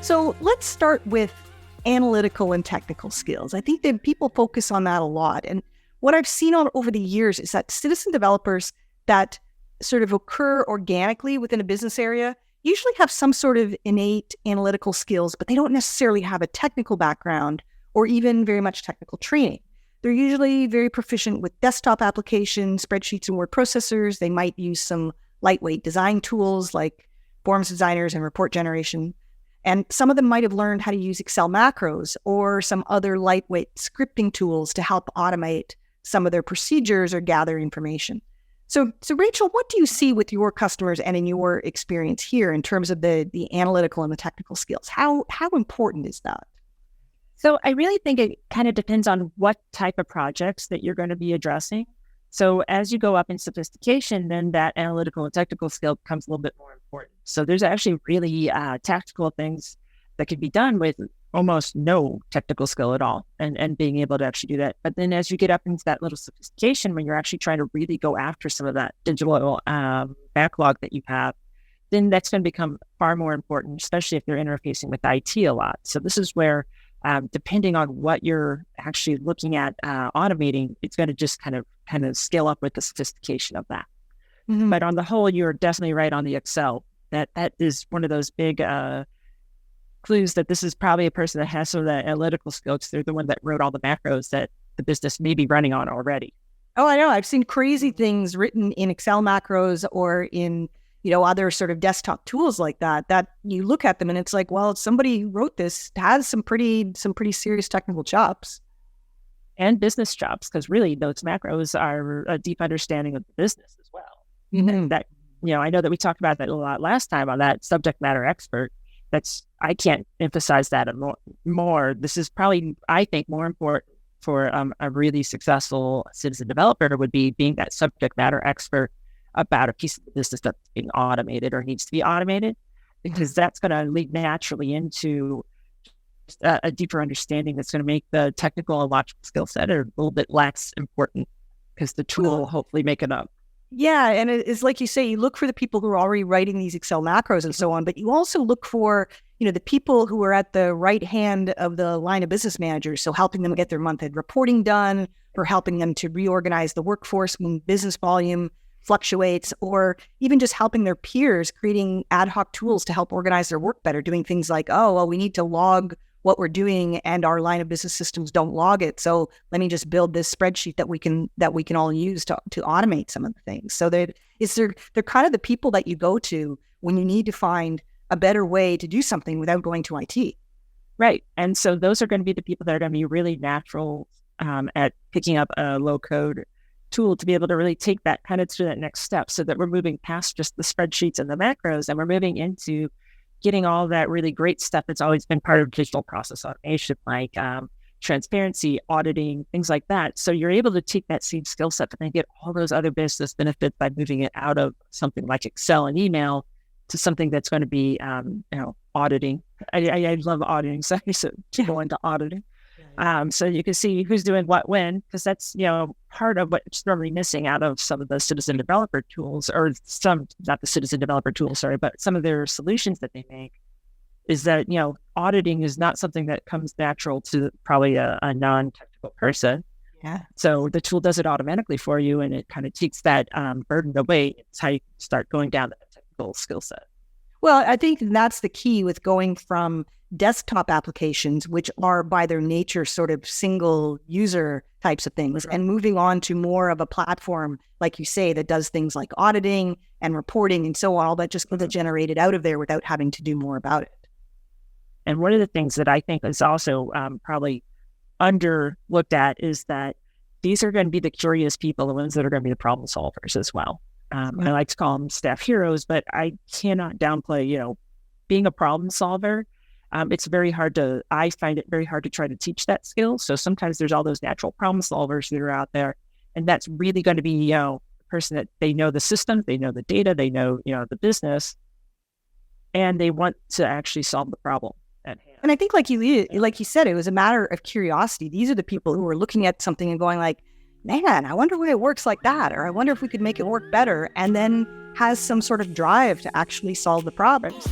So let's start with analytical and technical skills. I think that people focus on that a lot. And what I've seen over the years is that citizen developers that sort of occur organically within a business area usually have some sort of innate analytical skills, but they don't necessarily have a technical background or even very much technical training. They're usually very proficient with desktop applications, spreadsheets and word processors. They might use some lightweight design tools like forms designers and report generation. And some of them might have learned how to use Excel macros or some other lightweight scripting tools to help automate some of their procedures or gather information. So Rachel, what do you see with your customers and in your experience here in terms of the analytical and the technical skills? How important is that? So I really think it kind of depends on what type of projects that you're going to be addressing. So as you go up in sophistication, then that analytical and technical skill becomes a little bit more important. So there's actually really tactical things that can be done with almost no technical skill at all and being able to actually do that. But then as you get up into that little sophistication, when you're actually trying to really go after some of that digital backlog that you have, then that's going to become far more important, especially if you're interfacing with IT a lot. So this is where depending on what you're actually looking at automating, it's going to just kind of scale up with the sophistication of that. Mm-hmm. But on the whole, you're definitely right on the Excel. That is one of those big clues that this is probably a person that has some of that analytical skills. They're the one that wrote all the macros that the business may be running on already. Oh, I know. I've seen crazy things written in Excel macros or in other sort of desktop tools like that you look at them and it's like, well, somebody who wrote this has some pretty serious technical chops. And business chops, because really those macros are a deep understanding of the business as well. Mm-hmm. That, I know that we talked about that a lot last time on that subject matter expert. I can't emphasize that more. This is probably, I think, more important for a really successful citizen developer would be being that subject matter expert about a piece of the business that's being automated or needs to be automated, because that's going to lead naturally into a deeper understanding that's going to make the technical and logical skill set a little bit less important because the tool will hopefully make it up. Yeah, and it's like you say, you look for the people who are already writing these Excel macros and so on, but you also look for, the people who are at the right hand of the line of business managers, so helping them get their month-end reporting done, or helping them to reorganize the workforce when business volume fluctuates, or even just helping their peers, creating ad hoc tools to help organize their work better, doing things like, we need to log what we're doing and our line of business systems don't log it. So let me just build this spreadsheet that we can all use to automate some of the things. So they're kind of the people that you go to when you need to find a better way to do something without going to IT. Right. And so those are going to be the people that are going to be really natural at picking up a low code tool to be able to really take that kind of to that next step, so that we're moving past just the spreadsheets and the macros and we're moving into getting all that really great stuff that's always been part of digital process automation, like transparency, auditing, things like that. So you're able to take that same skill set but then get all those other business benefits by moving it out of something like Excel and email to something that's going to be, auditing. I love auditing, so I used to go into auditing. So you can see who's doing what when, because that's, part of what's normally missing out of some of the citizen developer tools, or not the citizen developer tools, sorry, but some of their solutions that they make, is that, auditing is not something that comes natural to probably a non-technical person. Yeah. So the tool does it automatically for you, and it kind of takes that burden away. It's how you start going down that technical skill set. Well, I think that's the key with going from desktop applications, which are by their nature sort of single user types of things, and moving on to more of a platform, like you say, that does things like auditing and reporting and so on, all that just gets generated out of there without having to do more about it. And one of the things that I think is also probably underlooked at is that these are going to be the curious people, the ones that are going to be the problem solvers as well. I like to call them staff heroes, but I cannot downplay, being a problem solver. I find it very hard to try to teach that skill. So sometimes there's all those natural problem solvers that are out there, and that's really going to be, the person that they know the system, they know the data, they know, the business, and they want to actually solve the problem at hand. And I think like you said, it was a matter of curiosity. These are the people who are looking at something and going like, man, I wonder why it works like that, or I wonder if we could make it work better, and then has some sort of drive to actually solve the problems.